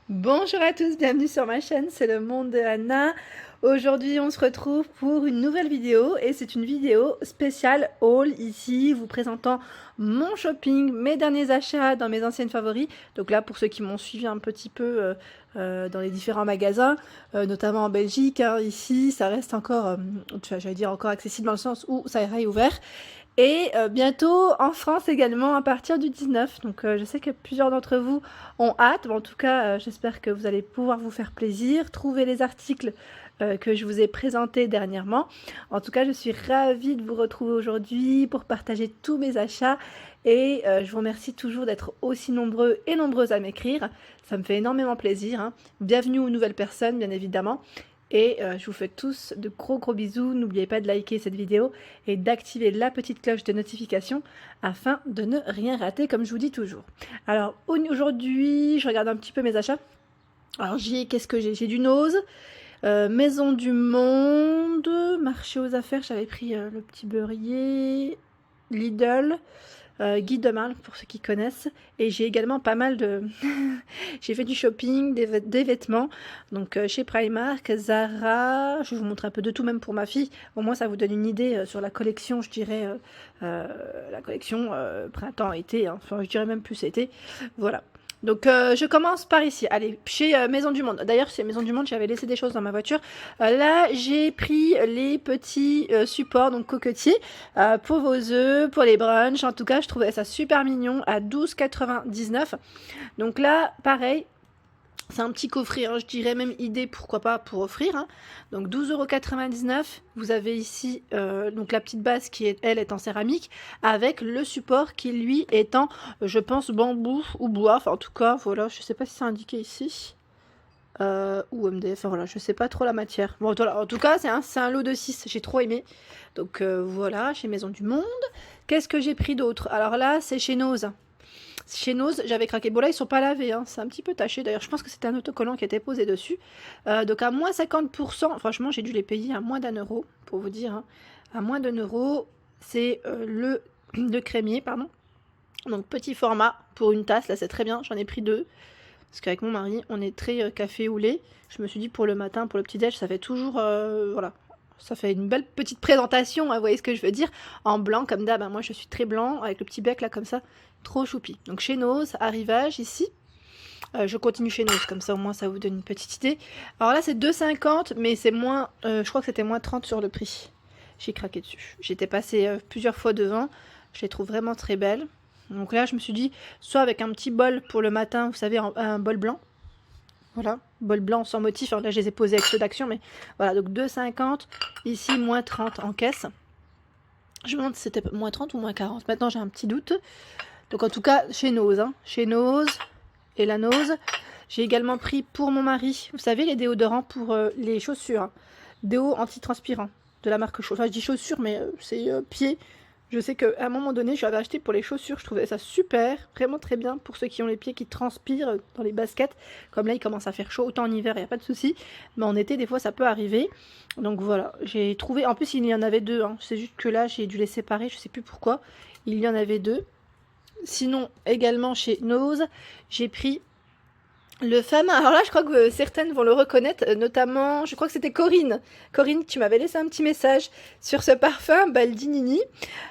Bonjour à tous, bienvenue sur ma chaîne, c'est le monde de Anna. Aujourd'hui on se retrouve pour une nouvelle vidéo et c'est une vidéo spéciale haul ici, vous présentant mon shopping, mes derniers achats dans mes anciennes favoris. Donc là pour ceux qui m'ont suivi un petit peu dans les différents magasins, notamment en Belgique, hein, ici ça reste encore, j'allais dire encore accessible dans le sens où ça est ouvert. Et bientôt en France également à partir du 19. Donc je sais que plusieurs d'entre vous ont hâte. En tout cas, j'espère que vous allez pouvoir vous faire plaisir, trouver les articles que je vous ai présentés dernièrement. En tout cas, je suis ravie de vous retrouver aujourd'hui pour partager tous mes achats. Et je vous remercie toujours d'être aussi nombreux et nombreuses à m'écrire. Ça me fait énormément plaisir, hein. Bienvenue aux nouvelles personnes, bien évidemment. Et je vous fais tous de gros bisous. N'oubliez pas de liker cette vidéo et d'activer la petite cloche de notification afin de ne rien rater comme je vous dis toujours. Alors aujourd'hui, je regarde un petit peu mes achats. Alors qu'est-ce que j'ai? J'ai du Nose, Maison du Monde, Marché aux affaires, j'avais pris le petit beurrier, Lidl, Guy de Marle pour ceux qui connaissent, et j'ai également pas mal de j'ai fait du shopping, des vêtements, donc chez Primark, Zara, je vais vous montrer un peu de tout même pour ma fille, au moins ça vous donne une idée sur la collection, je dirais la collection printemps-été, hein. Enfin je dirais même plus été, voilà. Donc je commence par ici, allez, chez Maison du Monde. D'ailleurs chez Maison du Monde j'avais laissé des choses dans ma voiture. Là j'ai pris les petits supports, donc coquetiers, pour vos œufs, pour les brunchs. En tout cas je trouvais ça super mignon à 12,99 €. Donc là pareil, c'est un petit coffret, hein, je dirais même idée, pourquoi pas, pour offrir, hein. Donc 12,99 €. Vous avez ici donc la petite base qui est, elle, est en céramique, avec le support qui lui est en, je pense, bambou ou bois. Enfin en tout cas, voilà, je sais pas si c'est indiqué ici. Ou MDF, enfin voilà, je sais pas trop la matière. Bon, voilà, en tout cas, c'est un lot de 6, j'ai trop aimé. Donc voilà, chez Maison du Monde. Qu'est-ce que j'ai pris d'autre? Alors là, c'est chez Nose. Chez Nose, j'avais craqué. Bon là, ils sont pas lavés, hein. C'est un petit peu taché. D'ailleurs, je pense que c'était un autocollant qui était posé dessus. Donc à moins 50%, franchement, j'ai dû les payer à moins d'1 €, pour vous dire, hein. À moins d'1 €, c'est le crémier, pardon. Donc petit format pour une tasse, là c'est très bien, j'en ai pris 2. Parce qu'avec mon mari, on est très café ou lait. Je me suis dit pour le matin, pour le petit-déj, ça fait toujours, voilà, ça fait une belle petite présentation, hein, vous voyez ce que je veux dire. En blanc, comme d'hab, hein. Moi je suis très blanc, avec le petit bec là comme ça, trop choupi. Donc chez Nose, arrivage ici. Je continue chez Nose, comme ça au moins ça vous donne une petite idée. Alors là c'est 2,50, mais c'est moins, je crois que c'était moins 30 sur le prix. J'ai craqué dessus. J'étais passée plusieurs fois devant, je les trouve vraiment très belles. Donc là je me suis dit, soit avec un petit bol pour le matin, vous savez, un bol blanc. Voilà, bol blanc sans motif. Alors là je les ai posés avec ceux d'Action, mais voilà, donc 2,50. Ici moins 30 en caisse. Je me demande si c'était moins 30 ou moins 40. Maintenant j'ai un petit doute. Donc en tout cas chez Nose, hein. Chez Nose et la Nose. J'ai également pris pour mon mari, vous savez, les déodorants pour les chaussures, hein. Déo antitranspirant de la marque Enfin, je dis chaussures, mais c'est pieds. Je sais qu'à un moment donné, je l'avais acheté pour les chaussures. Je trouvais ça super, vraiment très bien pour ceux qui ont les pieds qui transpirent dans les baskets. Comme là, il commence à faire chaud, autant en hiver, il n'y a pas de souci. Mais en été, des fois, ça peut arriver. Donc voilà, j'ai trouvé. En plus, il y en avait 2, hein. C'est juste que là, j'ai dû les séparer, je sais plus pourquoi. Il y en avait 2. Sinon, également chez Nose, j'ai pris le fameux, alors là je crois que certaines vont le reconnaître, notamment, je crois que c'était Corinne. Corinne, tu m'avais laissé un petit message sur ce parfum Baldinini.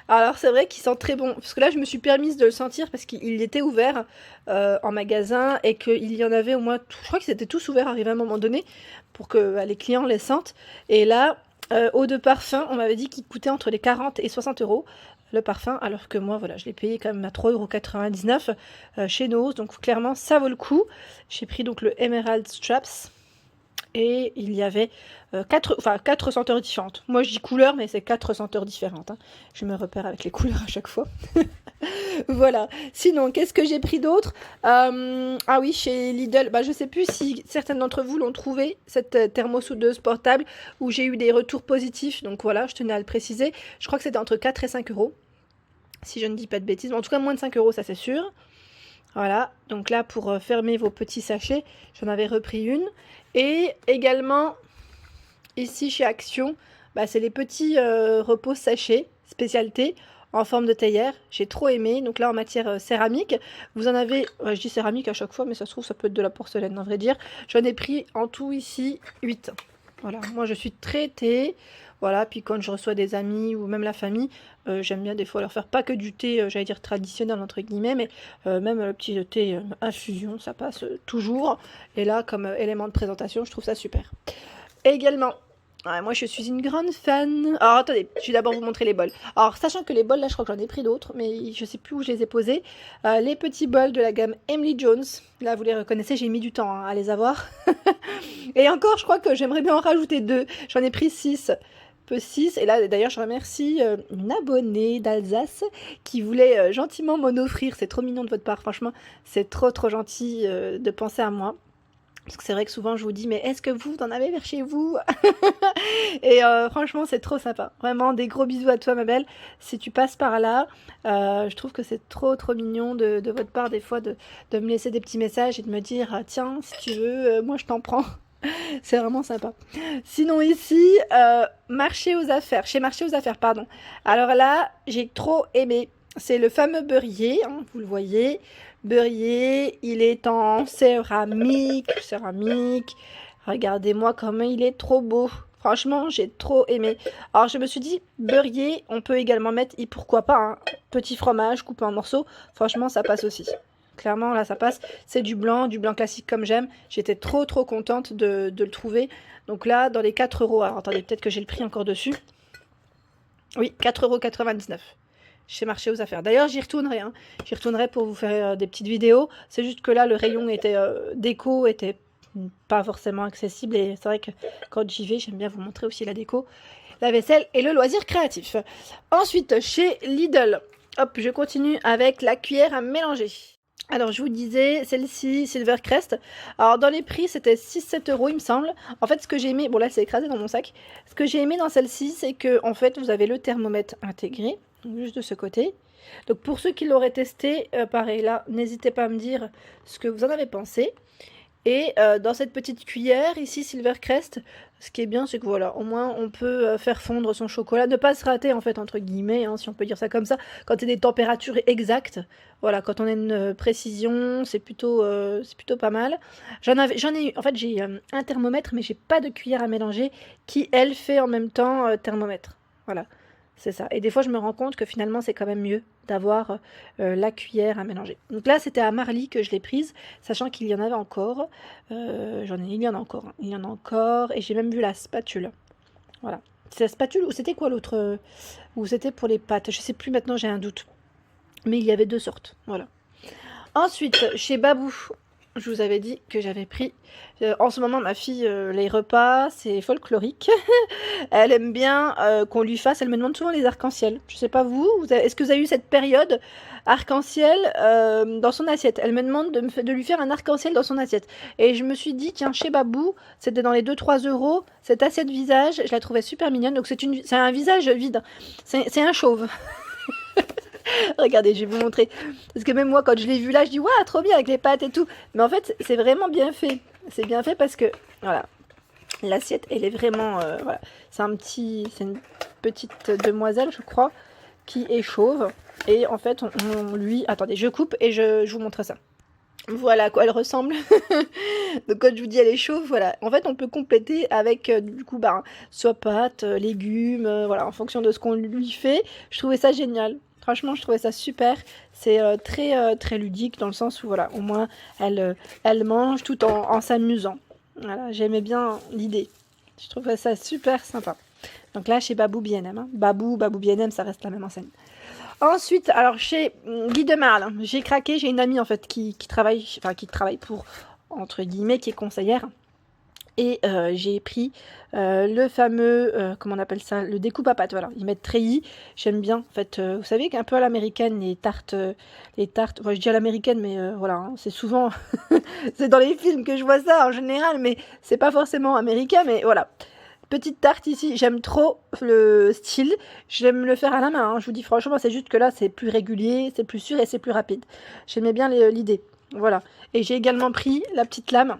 Alors c'est vrai qu'il sent très bon, parce que là je me suis permise de le sentir parce qu'il était ouvert en magasin et qu'il y en avait au moins, je crois qu'ils étaient tous ouverts arrivé à un moment donné pour que les clients les sentent. Et là, eau de parfum, on m'avait dit qu'il coûtait entre les 40 et 60 € le parfum, alors que moi, voilà, je l'ai payé quand même à 3,99 € chez Nose, donc clairement, ça vaut le coup. J'ai pris donc le Emerald Straps, et il y avait 4 senteurs différentes. Moi, je dis couleurs, mais c'est 4 senteurs différentes, hein. Je me repère avec les couleurs à chaque fois. Voilà. Sinon, qu'est-ce que j'ai pris d'autre? Ah oui, chez Lidl, bah, je sais plus si certaines d'entre vous l'ont trouvé, cette thermosoudeuse portable, où j'ai eu des retours positifs, donc voilà, je tenais à le préciser. Je crois que c'était entre 4 et 5 €, si je ne dis pas de bêtises. En tout cas, moins de 5 €, ça c'est sûr. Voilà, donc là, pour fermer vos petits sachets, j'en avais repris une. Et également, ici chez Action, bah, c'est les petits repos sachets, spécialité, en forme de théière. J'ai trop aimé. Donc là, en matière céramique, vous en avez, je dis céramique à chaque fois, mais ça se trouve, ça peut être de la porcelaine, à vrai dire. J'en ai pris en tout ici 8. Voilà, moi je suis très thé. Voilà, puis quand je reçois des amis ou même la famille, j'aime bien des fois leur faire pas que du thé, j'allais dire traditionnel entre guillemets, mais même le petit thé infusion, ça passe toujours. Et là, comme élément de présentation, je trouve ça super. Également, ouais, moi je suis une grande fan. Alors attendez, je vais d'abord vous montrer les bols. Alors sachant que les bols, là je crois que j'en ai pris d'autres, mais je sais plus où je les ai posés. Les petits bols de la gamme Emily Jones. Là vous les reconnaissez, j'ai mis du temps à les avoir. Et encore, je crois que j'aimerais bien en rajouter 2. J'en ai pris 6. Peu 6. Et là d'ailleurs je remercie une abonnée d'Alsace qui voulait gentiment m'en offrir. C'est trop mignon de votre part, franchement. C'est trop gentil de penser à moi. Parce que c'est vrai que souvent je vous dis, mais est-ce que vous en avez vers chez vous? Et franchement c'est trop sympa. Vraiment des gros bisous à toi ma belle. Si tu passes par là, je trouve que c'est trop mignon de votre part des fois de me laisser des petits messages et de me dire, ah, tiens si tu veux, moi je t'en prends. C'est vraiment sympa. Sinon ici, marché aux affaires, chez Marché aux affaires, pardon. Alors là, j'ai trop aimé. C'est le fameux beurrier, hein, vous le voyez. Beurrier, il est en céramique. Regardez-moi comment il est trop beau. Franchement, j'ai trop aimé. Alors je me suis dit, beurrier, on peut également mettre, et pourquoi pas, un petit fromage coupé en morceaux. Franchement, ça passe aussi. Clairement, là, ça passe. C'est du blanc classique comme j'aime. J'étais trop contente de le trouver. Donc là, dans les 4 €. Alors, attendez, peut-être que j'ai le prix encore dessus. Oui, 4,99 € chez Marché aux affaires. D'ailleurs, j'y retournerai. Hein. J'y retournerai pour vous faire des petites vidéos. C'est juste que là, le rayon était déco était pas forcément accessible. Et c'est vrai que quand j'y vais, j'aime bien vous montrer aussi la déco, la vaisselle et le loisir créatif. Ensuite, chez Lidl. Hop, je continue avec la cuillère à mélanger. Alors je vous disais, celle-ci, Silvercrest. Alors dans les prix, c'était 6-7 € il me semble. En fait, ce que j'ai aimé, bon là c'est écrasé dans mon sac. Ce que j'ai aimé dans celle-ci, c'est que en fait, vous avez le thermomètre intégré, juste de ce côté. Donc pour ceux qui l'auraient testé, pareil là, n'hésitez pas à me dire ce que vous en avez pensé. Et dans cette petite cuillère, ici, Silvercrest, ce qui est bien, c'est que voilà, au moins on peut faire fondre son chocolat, ne pas se rater en fait, entre guillemets, hein, si on peut dire ça comme ça, quand il y a des températures exactes. Voilà, quand on a une précision, c'est plutôt pas mal. J'en ai eu, en fait, j'ai un thermomètre, mais j'ai pas de cuillère à mélanger qui, elle, fait en même temps thermomètre. Voilà. C'est ça. Et des fois, je me rends compte que finalement, c'est quand même mieux d'avoir la cuillère à mélanger. Donc là, c'était à Marly que je l'ai prise, sachant qu'il y en avait encore. Il y en a encore. Hein. Il y en a encore. Et j'ai même vu la spatule. Voilà. C'est la spatule ou c'était quoi l'autre ou c'était pour les pâtes? Je sais plus maintenant, j'ai un doute. Mais il y avait 2 sortes. Voilà. Ensuite, chez Babou, je vous avais dit que j'avais pris... en ce moment, ma fille, les repas, c'est folklorique. Elle aime bien qu'on lui fasse... Elle me demande souvent les arcs-en-ciel. Je sais pas vous, est-ce que vous avez eu cette période arc-en-ciel dans son assiette? Elle me demande de lui faire un arc-en-ciel dans son assiette. Et je me suis dit, tiens, chez Babou, c'était dans les 2-3 €. Cette assiette visage, je la trouvais super mignonne. Donc c'est un visage vide. C'est un chauve. Regardez, je vais vous montrer. Parce que même moi, quand je l'ai vu là, je dis, waouh, trop bien avec les pâtes et tout. Mais en fait, c'est vraiment bien fait. C'est bien fait parce que, voilà, l'assiette, elle est vraiment, voilà. C'est une petite demoiselle, je crois, qui est chauve. Et en fait, on lui... Attendez, je coupe et je vous montre ça. Voilà à quoi elle ressemble. Donc quand je vous dis elle est chauve, voilà. En fait, on peut compléter avec du coup, soit pâtes, légumes, voilà, en fonction de ce qu'on lui fait. Je trouvais ça génial. Franchement, je trouvais ça super. C'est très ludique dans le sens où, voilà, au moins, elle mange tout en s'amusant. Voilà, j'aimais bien l'idée. Je trouvais ça super sympa. Donc là, chez Babou B&M. Hein. Babou B&M, ça reste la même enseigne. Ensuite, alors chez Guy de Marle, j'ai craqué. J'ai une amie, en fait, qui travaille pour, entre guillemets, qui est conseillère. Et j'ai pris le fameux, comment on appelle ça, le découpe à pâte, voilà, ils mettent treillis, j'aime bien, en fait, vous savez qu'un peu à l'américaine, les tartes, enfin, je dis à l'américaine, mais voilà, hein, c'est souvent, c'est dans les films que je vois ça en général, mais c'est pas forcément américain, mais voilà. Petite tarte ici, j'aime trop le style, j'aime le faire à la main, hein, je vous dis franchement, c'est juste que là, c'est plus régulier, c'est plus sûr et c'est plus rapide. J'aimais bien l'idée, voilà. Et j'ai également pris la petite lame.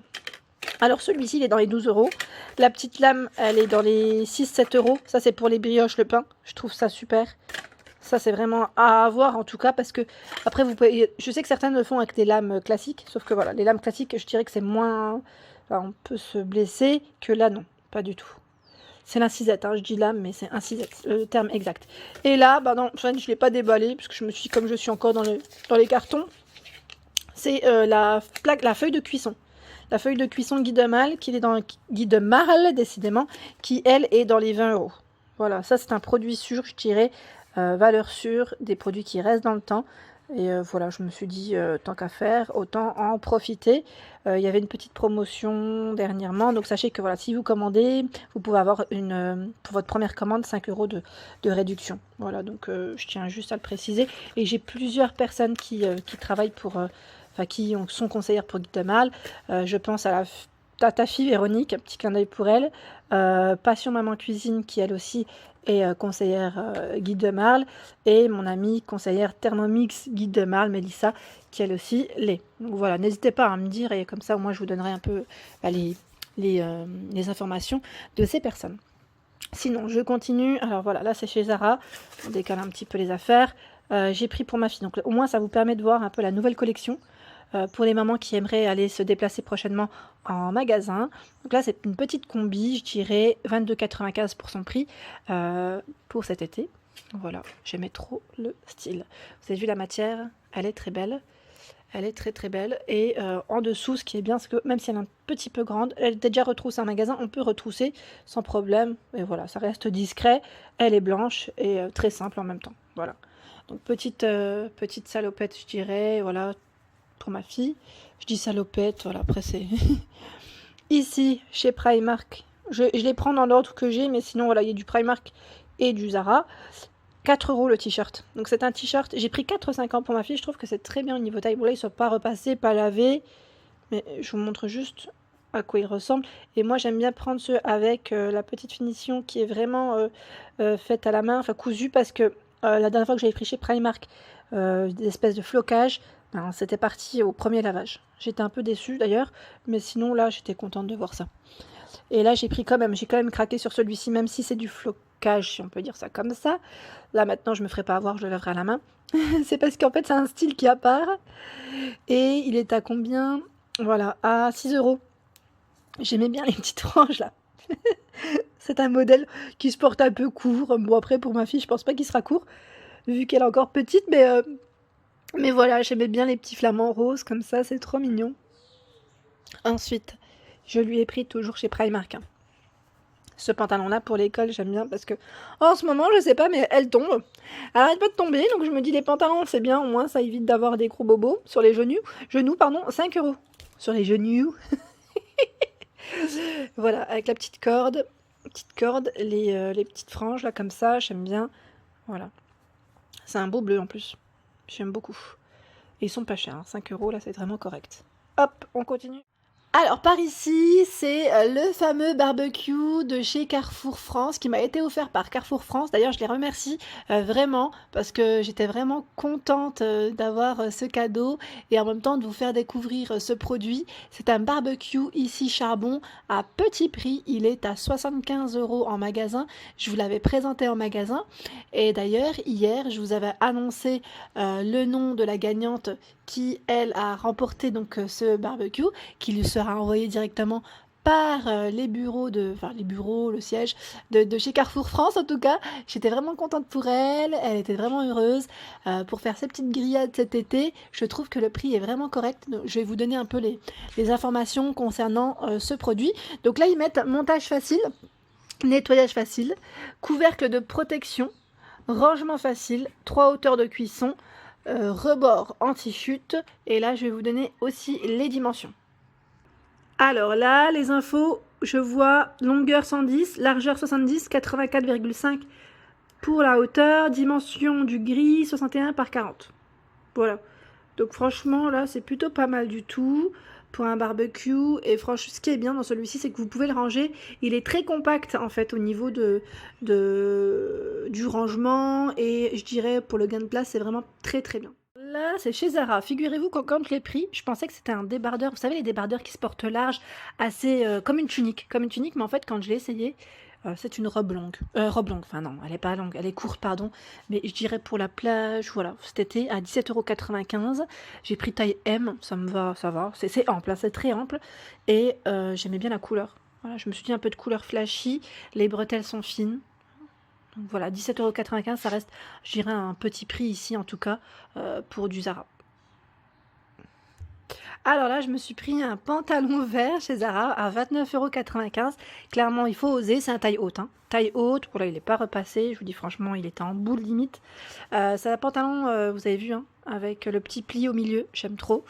Alors celui-ci il est dans les 12 €. La petite lame elle est dans les 6-7 €. Ça c'est pour les brioches, le pain. Je trouve ça super. Ça c'est vraiment à avoir en tout cas, parce que après vous pouvez, je sais que certaines le font avec des lames classiques, sauf que voilà, les lames classiques, je dirais que c'est moins, enfin, on peut se blesser, que là non, pas du tout. C'est l'incisette, hein, je dis lame, mais c'est incisette, le terme exact. Et là, bah non, je ne l'ai pas déballé, parce que je me suis, comme je suis encore dans les cartons, c'est la feuille de cuisson. La feuille de cuisson Guy de Mal, qui est dans Guy de Marle, décidément, qui elle est dans les 20 €. Voilà, ça c'est un produit sûr, je dirais, valeur sûre, des produits qui restent dans le temps. Et voilà, je me suis dit, tant qu'à faire, autant en profiter. Il y avait une petite promotion dernièrement, donc sachez que voilà, si vous commandez, vous pouvez avoir pour votre première commande 5 € de réduction. Voilà, donc je tiens juste à le préciser. Et j'ai plusieurs personnes qui travaillent pour, enfin qui sont conseillères pour Guy de Mal. Je pense à ta fille Véronique, un petit clin d'œil pour elle. Passion Maman Cuisine, qui elle aussi et conseillère Guy de Marle, et mon amie conseillère Thermomix Guy de Marle, Mélissa, qui elle aussi l'est. Donc voilà, n'hésitez pas à me dire, et comme ça au moins je vous donnerai un peu les informations de ces personnes. Sinon, je continue. Alors voilà, là c'est chez Zara, on décale un petit peu les affaires. J'ai pris pour ma fille, donc au moins ça vous permet de voir un peu la nouvelle collection. Pour les mamans qui aimeraient aller se déplacer prochainement en magasin. Donc là, c'est une petite combi, je dirais 22,95 pour son prix pour cet été. Voilà, j'aimais trop le style. Vous avez vu la matière, elle est très belle. Elle est très très belle. Et en dessous, ce qui est bien, c'est que même si elle est un petit peu grande, elle était déjà retroussée en magasin, on peut retrousser sans problème. Et voilà, ça reste discret. Elle est blanche et très simple en même temps. Voilà. Donc petite salopette, je dirais. Voilà, pour ma fille. Je dis salopette, voilà, après c'est... Ici, chez Primark, je les prends dans l'ordre que j'ai, mais sinon, voilà, il y a du Primark et du Zara. 4 € le t-shirt. Donc c'est un t-shirt, j'ai pris 4,50 pour ma fille, je trouve que c'est très bien au niveau taille. Bon là, ils ne sont pas repassés, pas lavés, mais je vous montre juste à quoi ils ressemblent. Et moi, j'aime bien prendre ceux avec la petite finition qui est vraiment faite à la main, enfin cousue, parce que la dernière fois que j'avais pris chez Primark, des espèces de flocage, ben, c'était parti au premier lavage. J'étais un peu déçue d'ailleurs, mais sinon là j'étais contente de voir ça. Et là j'ai quand même craqué sur celui-ci, même si c'est du flocage, si on peut dire ça comme ça. Là maintenant je me ferai pas avoir, je le lèverai à la main. C'est parce qu'en fait c'est un style qui apparaît. Et il est à combien? Voilà, à 6 €. J'aimais bien les petites franges là. C'est un modèle qui se porte un peu court. Bon après pour ma fille je pense pas qu'il sera court, vu qu'elle est encore petite, mais voilà, j'aimais bien les petits flamants roses comme ça, c'est trop mignon. Ensuite, je lui ai pris toujours chez Primark. Ce pantalon-là pour l'école, j'aime bien parce que en ce moment, je sais pas, mais elle tombe. Elle arrête pas de tomber, donc je me dis les pantalons, c'est bien, au moins ça évite d'avoir des gros bobos sur les genoux. 5 € sur les genoux. Voilà, avec la petite corde, les petites franges là comme ça, j'aime bien. Voilà, c'est un beau bleu en plus. J'aime beaucoup. Et ils sont pas chers, hein. 5 € là c'est vraiment correct. Hop, on continue. Alors par ici, c'est le fameux barbecue de chez Carrefour France qui m'a été offert par Carrefour France. D'ailleurs, je les remercie vraiment parce que j'étais vraiment contente d'avoir ce cadeau et en même temps de vous faire découvrir ce produit. C'est un barbecue ici charbon à petit prix. Il est à 75 € en magasin. Je vous l'avais présenté en magasin. Et d'ailleurs, hier, je vous avais annoncé le nom de la gagnante qui, elle, a remporté donc ce barbecue, qui lui sera envoyé directement par les bureaux, le siège de chez Carrefour France en tout cas. J'étais vraiment contente pour elle, elle était vraiment heureuse pour faire ses petites grillades cet été. Je trouve que le prix est vraiment correct. Donc, je vais vous donner un peu les informations concernant ce produit. Donc là, ils mettent montage facile, nettoyage facile, couvercle de protection, rangement facile, 3 hauteurs de cuisson, rebord anti-chute, et là je vais vous donner aussi les dimensions. Alors là, les infos, je vois longueur 110, largeur 70, 84,5 pour la hauteur, dimension du gris 61 par 40. Voilà. Donc franchement, là, c'est plutôt pas mal du tout pour un barbecue. Et franchement, ce qui est bien dans celui-ci, c'est que vous pouvez le ranger. Il est très compact, en fait, au niveau du rangement. Et je dirais, pour le gain de place, c'est vraiment très très bien. Là, c'est chez Zara. Figurez-vous que quand je l'ai pris, je pensais que c'était un débardeur. Vous savez, les débardeurs qui se portent large, assez comme une tunique. Comme une tunique, mais en fait, quand je l'ai essayé, C'est une robe longue, enfin non, elle est pas longue, elle est courte, pardon, mais je dirais pour la plage, voilà, cet été à 17,95 €. J'ai pris taille M, ça me va, ça va, c'est ample, hein, c'est très ample, et j'aimais bien la couleur. Voilà, je me suis dit un peu de couleur flashy, les bretelles sont fines. Donc voilà, 17,95 €, ça reste, je dirais, un petit prix ici en tout cas, pour du Zara. Alors là, je me suis pris un pantalon vert chez Zara à 29,95 €. Clairement, il faut oser, c'est un taille haute, hein. Taille haute, voilà, il n'est pas repassé, je vous dis franchement, il était en boule limite. C'est un pantalon, vous avez vu, hein, avec le petit pli au milieu, j'aime trop.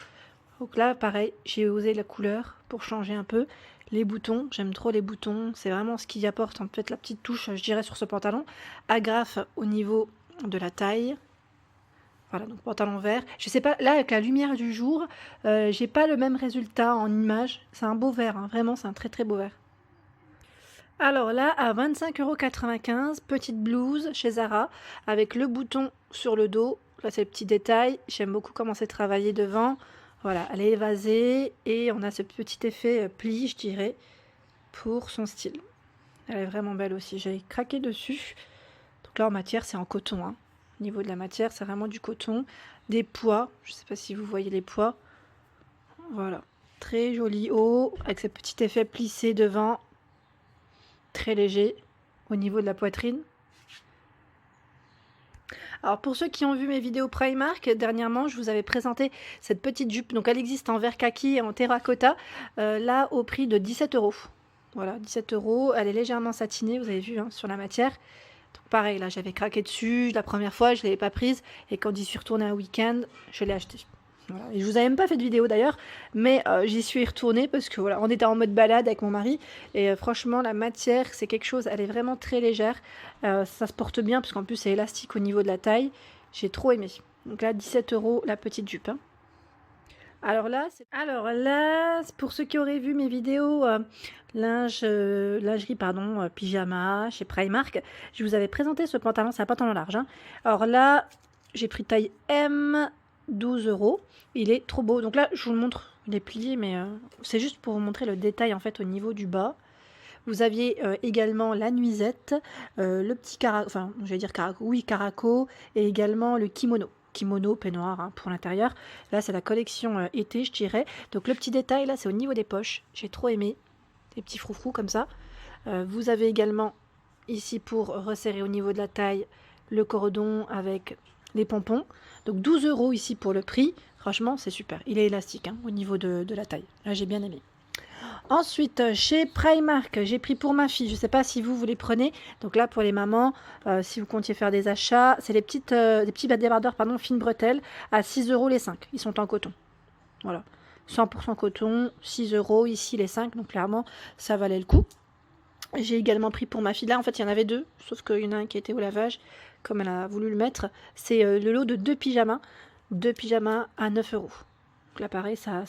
Donc là, pareil, j'ai osé la couleur pour changer un peu. Les boutons, j'aime trop les boutons, c'est vraiment ce qui apporte en fait la petite touche, je dirais, sur ce pantalon. Agrafe au niveau de la taille. Voilà, donc pantalon vert. Je sais pas, là avec la lumière du jour, j'ai pas le même résultat en image. C'est un beau vert, hein, vraiment, c'est un très très beau vert. Alors là, à 25,95 €, petite blouse chez Zara, avec le bouton sur le dos. Là, c'est le petit détail. J'aime beaucoup comment c'est travaillé devant. Voilà, elle est évasée et on a ce petit effet pli, je dirais, pour son style. Elle est vraiment belle aussi. J'ai craqué dessus. Donc là, en matière, c'est en coton, hein. Au niveau de la matière, c'est vraiment du coton. Des pois, je ne sais pas si vous voyez les pois. Voilà, très joli haut, avec ce petit effet plissé devant. Très léger au niveau de la poitrine. Alors pour ceux qui ont vu mes vidéos Primark, dernièrement je vous avais présenté cette petite jupe. Donc elle existe en vert kaki et en terracotta, là au prix de 17 €. Voilà, 17 €, elle est légèrement satinée, vous avez vu, hein, sur la matière. Donc pareil, là j'avais craqué dessus, la première fois je ne l'avais pas prise, et quand j'y suis retournée un week-end, je l'ai achetée. Voilà. Et je vous avais même pas fait de vidéo d'ailleurs, mais j'y suis retournée parce que voilà, on était en mode balade avec mon mari, et franchement la matière c'est quelque chose, elle est vraiment très légère, ça se porte bien parce qu'en plus c'est élastique au niveau de la taille, j'ai trop aimé. Donc là 17 € la petite jupe, hein. Alors là, pour ceux qui auraient vu mes vidéos lingerie, pardon, pyjama chez Primark, je vous avais présenté ce pantalon, c'est un pantalon large, hein. Alors là, j'ai pris taille M, 12 €. Il est trop beau. Donc là, je vous le montre, il est plié, mais c'est juste pour vous montrer le détail en fait au niveau du bas. Vous aviez également la nuisette, le petit caraco, enfin, j'allais dire caraco, oui, caraco, et également le kimono. Kimono, peignoir, hein, pour l'intérieur. Là, c'est la collection été, je dirais. Donc le petit détail, là, c'est au niveau des poches. J'ai trop aimé. Des petits froufrous comme ça. Vous avez également, ici, pour resserrer au niveau de la taille, le cordon avec les pompons. Donc 12 € ici pour le prix. Franchement, c'est super. Il est élastique, hein, au niveau de la taille. Là, j'ai bien aimé. Ensuite, chez Primark, j'ai pris pour ma fille. Je ne sais pas si vous les prenez. Donc là, pour les mamans, si vous comptiez faire des achats, c'est les petits débardeurs, pardon, fines bretelles à 6 € les 5. Ils sont en coton. Voilà. 100% coton, 6 € ici les 5. Donc clairement, ça valait le coup. J'ai également pris pour ma fille. Là, en fait, il y en avait deux. Sauf qu'il y en a un qui était au lavage, comme elle a voulu le mettre. C'est le lot de 2 pyjamas. 2 pyjamas à 9 €. Donc là pareil, ça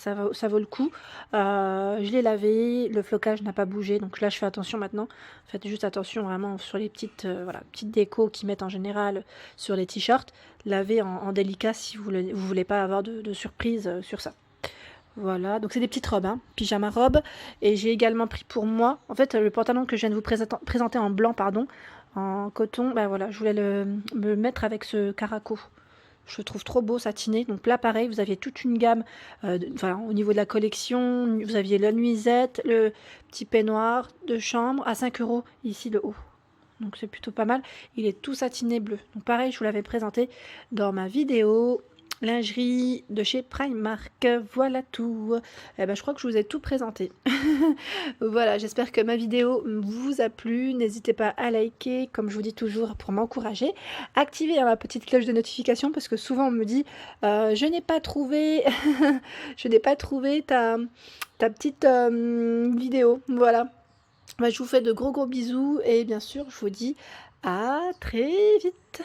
vaut le coup. Je l'ai lavé, le flocage n'a pas bougé, donc là je fais attention maintenant. Faites juste attention vraiment sur les petites décos qu'ils mettent en général sur les t-shirts. Lavez en délicat si vous voulez pas avoir de surprise sur ça. Voilà, donc c'est des petites robes, hein, pyjama robe. Et j'ai également pris pour moi, en fait le pantalon que je viens de vous présenter en blanc, pardon, en coton, ben voilà, je voulais me mettre avec ce caraco. Je le trouve trop beau, satiné. Donc là, pareil, vous aviez toute une gamme. Au niveau de la collection, vous aviez la nuisette, le petit peignoir de chambre à 5 € ici le haut. Donc c'est plutôt pas mal. Il est tout satiné bleu. Donc pareil, je vous l'avais présenté dans ma vidéo lingerie de chez Primark. Voilà tout. Eh ben, je crois que je vous ai tout présenté. Voilà, j'espère que ma vidéo vous a plu. N'hésitez pas à liker, comme je vous dis toujours, pour m'encourager. Activez la petite cloche de notification parce que souvent on me dit je n'ai pas trouvé je n'ai pas trouvé ta petite vidéo. Voilà. Bah, je vous fais de gros bisous et bien sûr je vous dis à très vite.